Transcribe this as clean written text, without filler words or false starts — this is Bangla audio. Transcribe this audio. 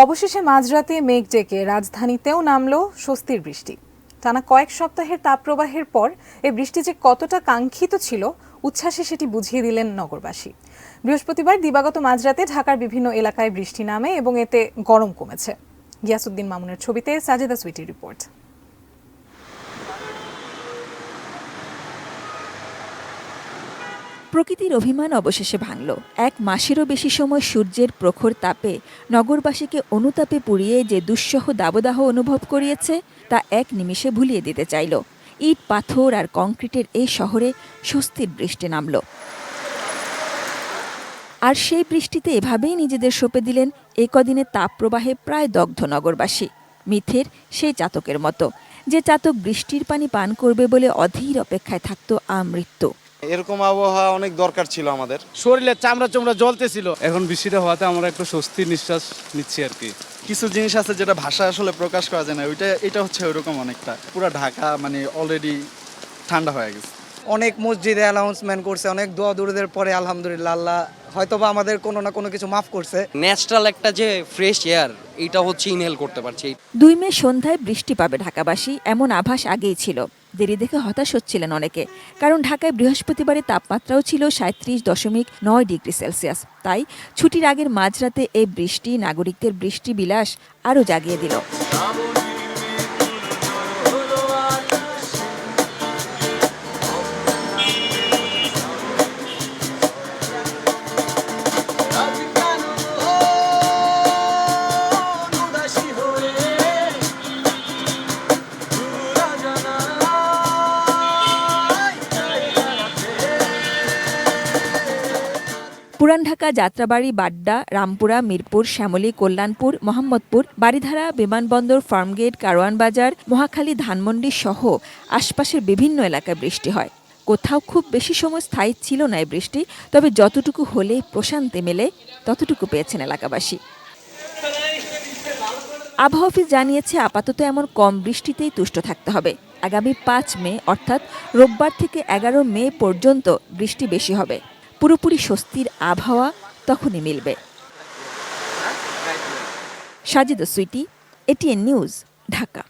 অবশেষে মাঝরাতে মেঘ ডেকে রাজধানীতেও নামলো স্বস্তির বৃষ্টি। টানা কয়েক সপ্তাহের তাপপ্রবাহের পর এই বৃষ্টি যে কতটা কাঙ্ক্ষিত ছিল, উচ্ছ্বাসে সেটি বুঝিয়ে দিলেন নগরবাসী। বৃহস্পতিবার দিবাগত মাঝরাতে ঢাকার বিভিন্ন এলাকায় বৃষ্টি নামে এবং এতে গরম কমেছে। গিয়াসউদ্দিন মামুনের ছবিতে সাজেদা সুইটির রিপোর্ট। প্রকৃতির অভিমান অবশেষে ভাঙল। এক মাসেরও বেশি সময় সূর্যের প্রখর তাপে নগরবাসীকে অনুতাপে পুড়িয়ে যে দুঃসহ দাবদাহ অনুভব করিয়েছে তা এক নিমিষে ভুলিয়ে দিতে চাইল। ইট পাথর আর কংক্রিটের এই শহরে স্বস্তির বৃষ্টি নামল। আর সেই বৃষ্টিতে এভাবেই নিজেদের সঁপে দিলেন এই কদিনে তাপপ্রবাহে প্রায় দগ্ধ নগরবাসী। মিথের সেই চাতকের মতো, যে চাতক বৃষ্টির পানি পান করবে বলে অধীর অপেক্ষায় থাকত আমৃত্যু। এরকম আবহাওয়া অনেক দরকার ছিল আমাদের। শরীরের চামড়া জ্বলতেছিল। এখন বৃষ্টিটা হওয়াতে আমরা একটু স্বস্তির নিঃশ্বাস নিচ্ছি আর কি। কিছু জিনিস আছে যেটা ভাষা আসলে প্রকাশ করা যায় না, এটা হচ্ছে ওইরকম অনেকটা। পুরো ঢাকা মানে অলরেডি ঠান্ডা হয়ে গেছে। অনেক মসজিদে অ্যানাউন্সমেন্ট করছে, অনেক দোয়া দুরুদের পরে আলহামদুলিল্লাহ আল্লাহ হয়তোবা আমাদের কোনো না কোনো কিছু মাফ করছে। ন্যাচারাল একটা যে ফ্রেশ এয়ার, এটা হচ্ছে ইনহেল করতে পারছি। 2 মে সন্ধ্যায় বৃষ্টি পাবে ঢাকাবাসী, এমন আভাস আগেই ছিল। দেরি দেখে হতাশ হচ্ছিলেন অনেকে, কারণ ঢাকায় বৃহস্পতিবারে তাপমাত্রাও ছিল 37.9 ডিগ্রি সেলসিয়াস। তাই ছুটির আগের মাঝরাতে এই বৃষ্টি নাগরিকদের বৃষ্টি বিলাস আরও জাগিয়ে দিল। পুরান ঢাকা, যাত্রাবাড়ি, বাড্ডা, রামপুরা, মিরপুর, শ্যামলী, কল্যাণপুর, মোহাম্মদপুর, বারিধারা, বিমানবন্দর, ফার্মগেট, কারওয়ান বাজার, মহাখালী, ধানমন্ডি সহ আশপাশের বিভিন্ন এলাকায় বৃষ্টি হয়। কোথাও খুব বেশি সময় স্থায়ী ছিল না এই বৃষ্টি, তবে যতটুকু হলে প্রশান্তি মেলে ততটুকু পেয়েছেন এলাকাবাসী। আবহাওয়া অফিস জানিয়েছে আপাতত এমন কম বৃষ্টিতেই তুষ্ট থাকতে হবে। আগামী 5 মে অর্থাৎ রোববার থেকে 11 মে পর্যন্ত বৃষ্টি বেশি হবে। পুরোপুরি স্বস্তির আবহাওয়া তখনই মিলবে। Sajeda Sweety, ATN news, Dhaka.